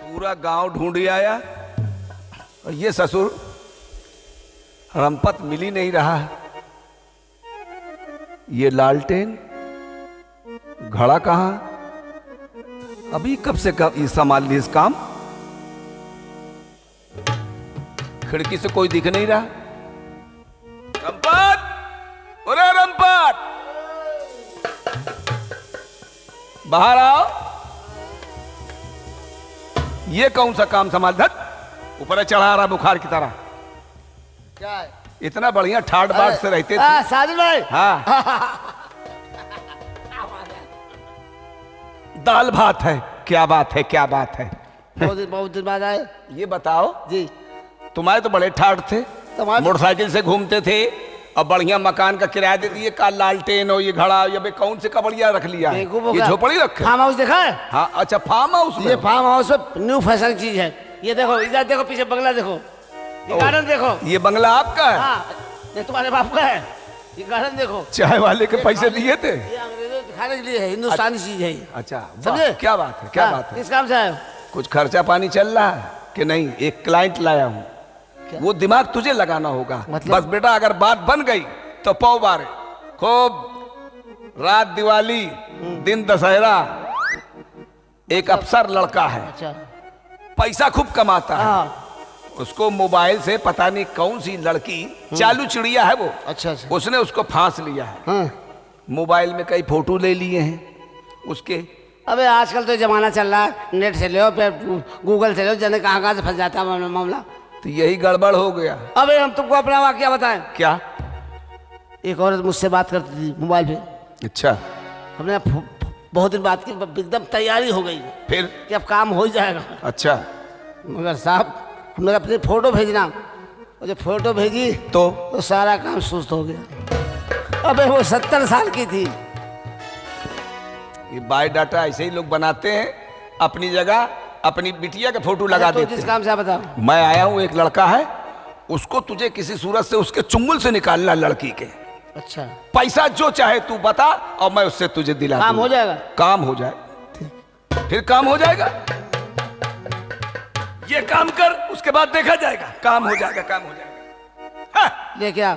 पूरा गांव ढूंढी आया और ये ससुर रंपत मिल ही नहीं रहा। ये लालटेन घड़ा कहां? अभी कब से कब ये संभाल ली इस काम? खिड़की से कोई दिख नहीं रहा। रंपत, अरे रंपत, बाहर आओ। ये कौन सा काम संभाल? धत ऊपर चढ़ा रहा बुखार की तरह। क्या है? इतना बढ़िया ठाट बाट से रहते थे। साजिद भाई। हाँ दाल भात है। क्या बात है, क्या बात है। बहुत दिन बाद आए। ये बताओ जी, तुम्हारे तो बड़े ठाट थे, तुम्हारे मोटरसाइकिल से घूमते थे और बढ़िया मकान का किराया दे दिए। का लालटेन और ये घड़ा, ये बे कौन से कबड़िया रख लिया है? ये झोपड़ी रखे? फार्म हाउस देखा है? हाँ अच्छा, फार्म हाउस में। ये फार्म हाउस में न्यू फैशन चीज है। ये देखो, इधर देखो, पीछे बंगला देखो, ये गार्डन देखो। ये बंगला आपका है? हाँ, ये तुम्हारे बाप का है। ये गार्डन देखो। चाय वाले के पैसे दिए थे? ये अंग्रेजों के खाने के लिए है, हिंदुस्तानी चीज है। अच्छा समझे? क्या बात है, क्या बात है। किस काम से आए हो? कुछ खर्चा पानी चल रहा है कि नहीं? एक क्लाइंट लाया हूँ, वो दिमाग तुझे लगाना होगा। मतलब? बस बेटा अगर बात बन गई तो पौ बारे खूब। रात दिवाली, दिन दशहरा, एक अफसर लड़का है, अच्छा। पैसा खूब कमाता है। हाँ। उसको मोबाइल से पता नहीं कौन सी लड़की, चालू चिड़िया है वो, अच्छा अच्छा। उसने उसको फांस लिया है। हाँ। मोबाइल में कई फोटो ले लिए हैं उसके। अबे आजकल तो जमाना चल रहा है, नेट से लो, फिर गूगल से लो, जाने कहाँ से फंस जाता है मामला। तो यही गड़बड़ हो गया। अबे हम तुमको अपना वाकया बताएं। क्या? एक औरत मुझसे बात करती थी मोबाइल पे। अच्छा, हमने बहुत दिन बात की, एकदम तैयारी हो गई फिर? कि अब काम हो ही जाएगा। अच्छा, मगर साहब हमने अपनी फोटो भेजना, और जब फोटो भेजी तो सारा काम सुस्त हो गया। अबे वो 70 साल की थी। ये बायोडाटा ऐसे ही लोग बनाते हैं, अपनी जगह अपनी बिटिया के फोटो लगा तो देते जिस हैं। काम से आप बताओ। मैं आया हूँ, एक लड़का है, उसको तुझे किसी सूरत से उसके चुंगल से निकालना लड़की के। अच्छा, पैसा जो चाहे तू बता और मैं उससे तुझे दिला काम दूंगा। हो जाएगा? काम हो जाए, फिर काम हो जाएगा। ये काम कर, उसके बाद देखा जाएगा। काम हो जाएगा, काम हो जाएगा। हाँ। लेके आ,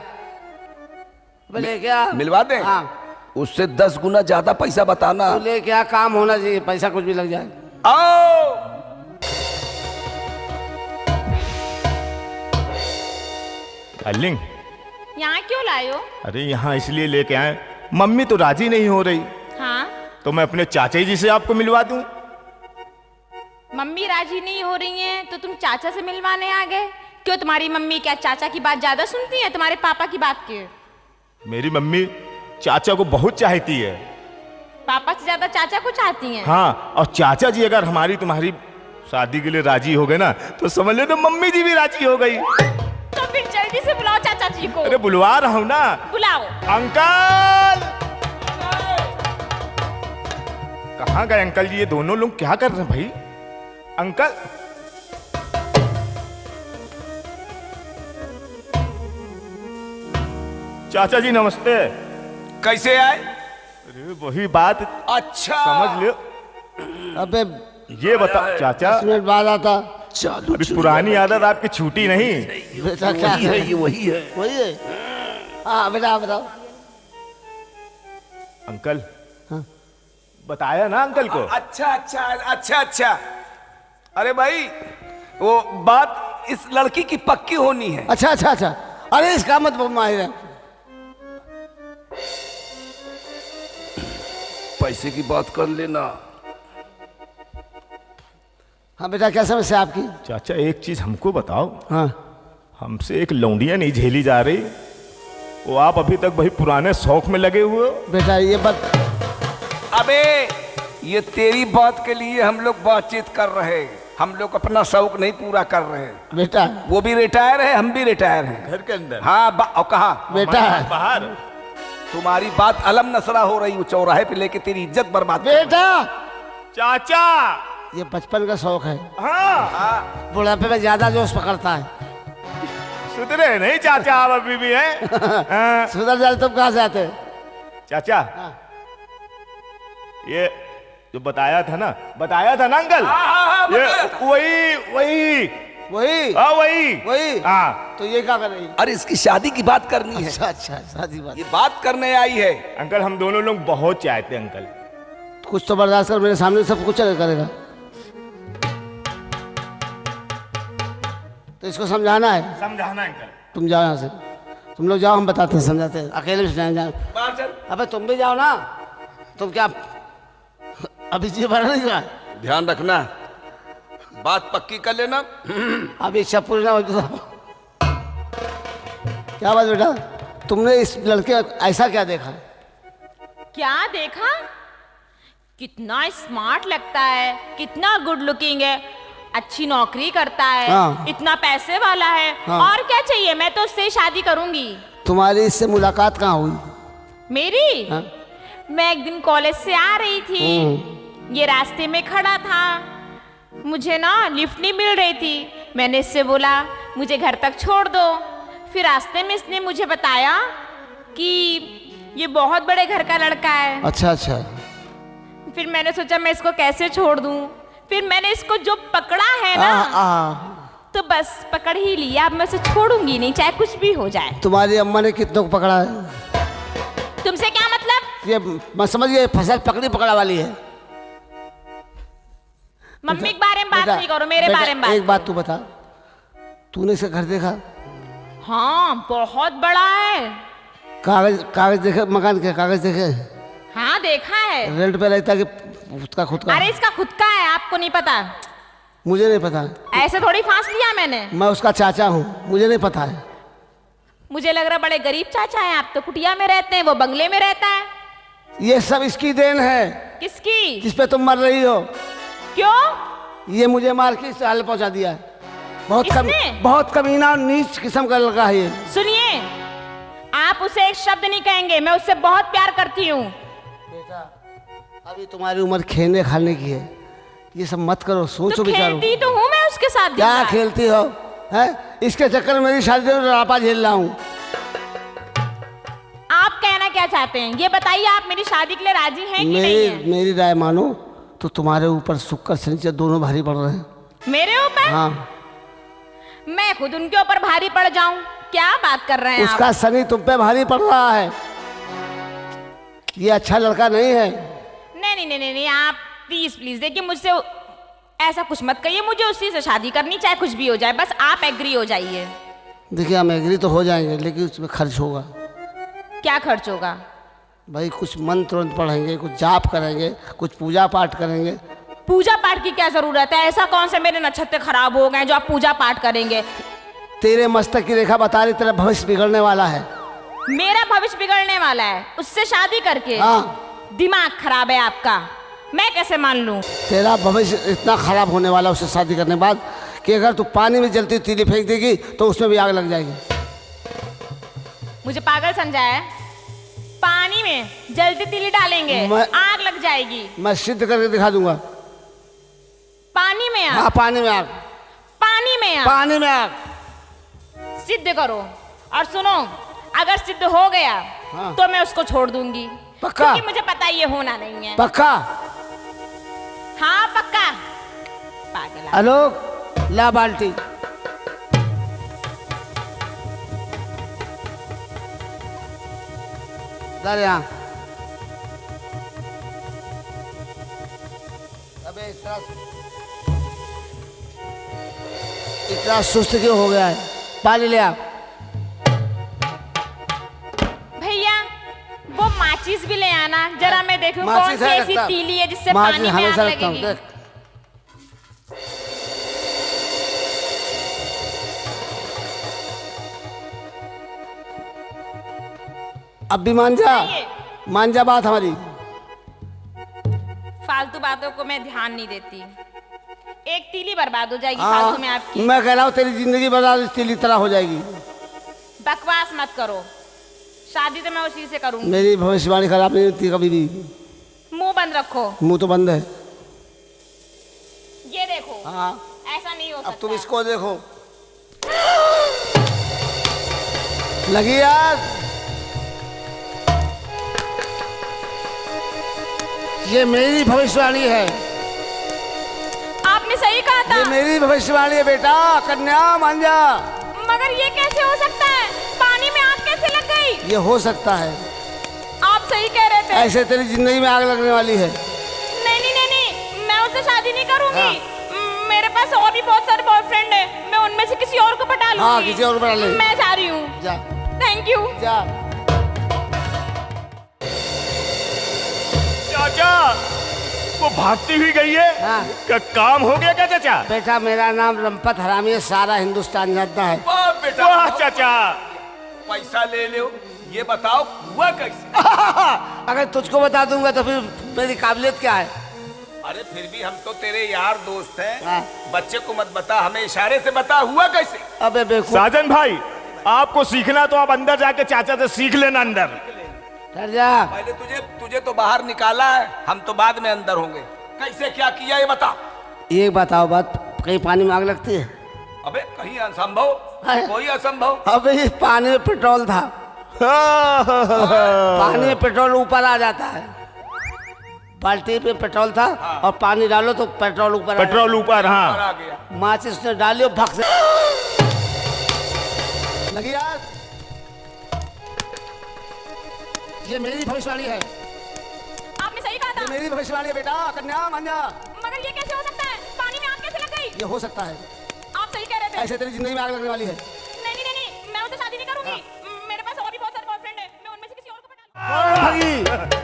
लेके आ। मिलवा दे। हाँ, उससे 10 गुना ज्यादा पैसा बताना। तू लेके आ, काम होना चाहिए, पैसा कुछ भी लग जाए। आओ। डार्लिंग, यहाँ क्यों लाए हो? अरे यहाँ इसलिए लेके आए, मम्मी तो राजी नहीं हो रही, हाँ, तो मैं अपने चाचा जी से आपको मिलवा दूं। मम्मी राजी नहीं हो रही हैं तो तुम चाचा से मिलवाने आ गए? क्यों, तुम्हारी मम्मी क्या चाचा की बात ज्यादा सुनती है तुम्हारे पापा की बात के? मेरी मम्मी चाचा को बहुत चाहती है। पापा से ज्यादा चाचा को चाहती हैं? हाँ, और चाचा जी अगर हमारी तुम्हारी शादी के लिए राजी हो गए ना, तो समझ लो तो मम्मी जी भी राजी हो गई। तो फिर जल्दी से बुलाओ चाचा जी को। अरे बुलवा रहा हूँ ना। बुलाओ। अंकल! कहाँ गए अंकल जी? ये दोनों लोग क्या कर रहे हैं भाई? अंकल! चाचा जी नमस्ते। कैसे आए? अरे वही बात। अच्छा, समझ लो। अबे ये बता चाचा, 10 मिनट बाद आता। चालू अभी पुरानी आदत आपकी छूटी नहीं? बेटा क्या वही है, ये वही है। वही है। हाँ बेटा बताओ। अंकल, हाँ? बताया ना अंकल को? अच्छा अच्छा अच्छा अच्छा। अरे भाई, वो बात इस लड़की की पक्की होनी है। अच्छा अच्छा अच्छा। अरे इसका मत माहिर। पैसे की बात कर लेना। हाँ बेटा, क्या समस्या आपकी? चाचा एक चीज हमको बताओ, हाँ। हमसे एक लौंडिया नहीं झेली जा रही, वो आप अभी तक वही पुराने शौक में लगे हुए हो? बेटा ये बात, अबे ये तेरी बात के लिए हम लोग बातचीत कर रहे हैं, हम लोग अपना शौक नहीं पूरा कर रहे हैं। बेटा वो भी रिटायर है, हम भी रिटायर हैं। घर के अंदर? हाँ और कहा बेटा बाहर। तुम्हारी बात अलम नसरा हो रही, वो चौराहे पे लेके तेरी इज्जत बर्बाद कर रही है। बेटा चाचा! ये बचपन का शौक है, हाँ, बुढ़ापे में ज्यादा जोश पकड़ता है। सुधरे नहीं चाचा आप अभी भी हैं? हाँ। सुधर जाए तुम कहाँ से आते? चाचा, ये जो बताया था ना अंकल? हाँ हाँ हाँ ये वही वही वही हाँ वही वही हाँ। तो ये क्या कर रही? अरे इसकी शादी की बात करनी है, अच्छा अच्छा शादी बात। ये बात करने आई है। अंकल हम दोनों लोग बहुत चाहते हैं अंकल। कुछ तो बर्दाश्त कर, मेरे सामने सब कुछ करेगा तो इसको समझाना है। समझाना अंकल। तुम जाओ यहाँ से, तुम लोग जाओ, हम बताते हैं, समझाते हैं, अकेले में जाओ। बाहर चल। अबे तुम भी जाओ ना। तुम क्या अभी जी भरा नहीं हुआ? ध्यान रखना, बात पक्की कर लेना। अभी इच्छा पूरी ना हो तो। क्या बात बेटा, तुमने इस लड़के ऐसा क्या देखा? क्या देखा? कितना स्मार्ट लगता है, कितना गुड लुकिंग है, अच्छी नौकरी करता है, हाँ। इतना पैसे वाला है, हाँ। और क्या चाहिए? मैं तो उससे ही शादी करूंगी। तुम्हारी इससे मुलाकात कहाँ हुई? मेरी? हाँ? मैं एक दिन कॉलेज से आ रही थी, ये रास्ते में खड़ा था, मुझे ना लिफ्ट नहीं मिल रही थी। मैंने इससे बोला मुझे घर तक छोड़ दो। फिर रास्ते में इसने मुझे बताया कि ये बहुत बड़े घर का लड़का है। अच्छा अच्छा। फिर मैंने सोचा मैं इसको कैसे छोड़ दूं। फिर मैंने इसको जो पकड़ा है ना, तो बस पकड़ ही लिया। अब मैं उसे छोड़ूंगी नहीं, चाहे कुछ भी हो जाए। तुम्हारी अम्मा ने कितनों को पकड़ा है? तुमसे क्या मतलब? ये मैं समझ गया, फसल पकड़ी पकड़ा वाली है। मम्मी के बारे में बात बेटा, नहीं करो, मेरे बेटा, बारे में बात। एक बात तू बता, तूने इसका घर देखा? हाँ बहुत बड़ा है। कागज कागज देखे? मकान के कागज देखे? हाँ देखा है। रेंट पे रहता कि उसका खुद का? अरे इसका खुद का है, आपको नहीं पता? मुझे नहीं पता। ऐसे थोड़ी फांस लिया मैंने। मैं उसका चाचा हूँ, मुझे नहीं पता है। मुझे लग रहा बड़े गरीब चाचा है, आप तो कुटिया में रहते हैं, वो बंगले में रहता है। ये सब इसकी देन है, किसकी? जिस पे तुम मर रही हो। क्यों? ये मुझे मार के इस हाल पहुंचा दिया है। इसने? बहुत कमीना और नीच किस्म का लड़का है ये। सुनिए, आप उसे एक शब्द नहीं कहेंगे, मैं उससे बहुत प्यार करती हूँ। बेटा अभी तुम्हारी उम्र खेलने खाने की है, ये सब मत करो, सोचो तो विचारो। खेलती तो हूँ मैं उसके साथ। क्या दिन रात। खेलती हो? हैं? इसके चक्कर में मेरी शादी में रापा झेल रहा हूँ। आप कहना क्या चाहते हैं ये बताइए? आप मेरी शादी के लिए राजी हैं कि नहीं हैं? मेरी राय मानो तो तुम्हारे ऊपर शुक्र शनिचर दोनों भारी पड़ रहे हैं। मेरे ऊपर? हाँ। मैं खुद उनके ऊपर भारी पड़ जाऊं? क्या बात कर रहे हैं उसका आप? शनि तुम पे भारी पड़ रहा है। ये अच्छा लड़का नहीं है। नहीं नहीं नहीं नहीं नहीं, आप प्लीज प्लीज देखिए, मुझसे ऐसा कुछ मत कहिए। मुझे उसी से शादी करनी, चाहे कुछ भी हो जाए, बस आप एग्री हो जाइए। देखिए हम एग्री तो हो जाएंगे, लेकिन उसमें खर्च होगा। क्या खर्च होगा? भाई कुछ मंत्र वंत्र पढ़ेंगे, कुछ जाप करेंगे, कुछ पूजा पाठ करेंगे। पूजा पाठ की क्या जरूरत है? ऐसा कौन से मेरे नक्षत्र खराब हो गए जो आप पूजा पाठ करेंगे? तेरे मस्तक की रेखा बता रही, तेरा भविष्य बिगड़ने वाला है। मेरा भविष्य बिगड़ने वाला है उससे शादी करके? हाँ। दिमाग खराब है आपका, मैं कैसे मान लूं? तेरा भविष्य इतना खराब होने वाला उससे शादी करने के बाद कि अगर तू पानी में जलती तीली फेंक देगी तो उसमें भी आग लग जाएगी। मुझे पागल समझा है? पानी में जलती तीली डालेंगे, आग लग जाएगी? मैं सिद्ध करके दिखा दूंगा। पानी में आग? हाँ पानी में आग। पानी में आग? पानी में आग। सिद्ध करो। और सुनो, अगर सिद्ध हो गया हाँ। तो मैं उसको छोड़ दूंगी। पक्का? क्योंकि मुझे पता ये होना नहीं है। पक्का? हाँ पक्का। पागल आप। आलोक ला बाल्टी। यहाँ। अबे इतना सुस्त क्यों हो गया है? पानी ले आ। भैया वो माचिस भी ले आना जरा, मैं देखूं कौन माचिस सी है ऐसी रखता। तीली है जिससे माचिस पानी में आग हमेशा रखता हूँ, लगेगी। देख। अब भी मान जा, मान जा बात हमारी। फालतू बातों को मैं ध्यान नहीं देती। एक तीली बर्बाद हो जाएगी हाँ, फालतू में आपकी। मैं कह रहा हूँ तेरी जिंदगी बर्बाद इस तीली तरह हो जाएगी। बकवास मत करो, शादी तो मैं उसी से करूंगी। मेरी भविष्यवाणी खराब नहीं होती कभी भी। मुंह बंद रखो। मुंह तो बंद है। ये देखो। हाँ ऐसा नहीं हो सकता। अब तुम इसको देखो। लगी यार, ये मेरी भविष्यवाणी है। आपने सही सही कहा था। ये मेरी भविष्यवाणी है बेटा, कन्या मान जा। मगर ये कैसे हो सकता है? पानी में आग कैसे लग गई? ये हो सकता है, आप सही कह रहे थे। ऐसे तेरी जिंदगी में आग लगने वाली है। नहीं, मैं उससे शादी नहीं करूंगी। मेरे पास और भी बहुत सारे बॉयफ्रेंड है, मैं उनमें से किसी और को पटा लूंगी। हाँ, किसी और को पटा ले। मैं जा रही हूँ। जा थैंक यू। जा। चाचा वो भागती हुई गई है। हाँ। क्या काम हो गया क्या चाचा? बेटा मेरा नाम रंपत हरामी है, सारा हिंदुस्तान जानता है। वाह बेटा, वाह चाचा। पैसा ले लो, ये बताओ हुआ कैसे? अगर तुझको बता दूंगा तो फिर मेरी काबिलियत क्या है? अरे फिर भी हम तो तेरे यार दोस्त हैं। हाँ। बच्चे को मत बता, हमें इशारे से बता हुआ कैसे? अबे बेवकूफ, साजन भाई आपको सीखना तो आप अंदर जाके चाचा से सीख लेना अंदर। डर जा। पहले तुझे तो बाहर निकाला है, हम तो बाद में अंदर होंगे। कैसे क्या किया ये बता। ये बताओ बात, कहीं पानी में आग लगती है? अबे कहीं असंभव, कोई असंभव। अबे इस पानी में पेट्रोल था। पानी में पेट्रोल ऊपर आ जाता है। बाल्टी पे पेट्रोल था और पानी डालो तो पेट्रोल ऊपर पेट्रोल ऊपर। हाँ आ गया। माचिस ने डाली और भग से लगी आग। ये मेरी भविष्यवाणी है, आपने सही कहा था। मेरी भविष्यवाणी है बेटा, कन्या मान जा। मगर ये कैसे हो सकता है? पानी में आग कैसे लग गई? ये हो सकता है, आप सही कह रहे थे। ऐसे तेरी जिंदगी में आग लगने वाली है। नहीं, मैं उससे शादी नहीं करूंगी। मेरे पास और भी बहुत सारे बॉयफ्रेंड है, मैं उनमें से किसी और को पटा लूंगी। भागी।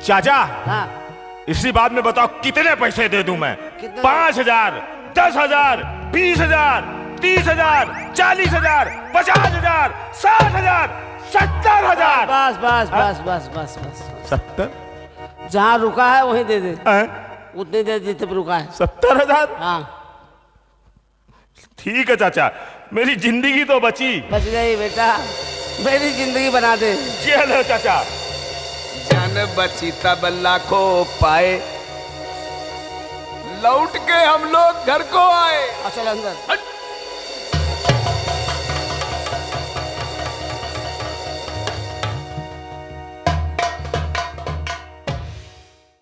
चाचा हाँ, इसी बात में बताओ कितने पैसे दे दूं मैं? कितने? 5,000, 10,000, 20,000, 30,000, 40,000, 50,000, 60,000, 70,000। बस बस बस बस बस बस 70? जहाँ रुका है वहीं दे दे, उतनी देर जितने पे रुका है। 70,000? हाँ, ठीक है चाचा, मेरी जिंदगी तो बची। बच गई बेटा, मेरी जिंदगी बना दे। चलो चाचा। जान बची तब लाखों पाए, लौट के हम लोग घर को आए। चल अंदर। हट।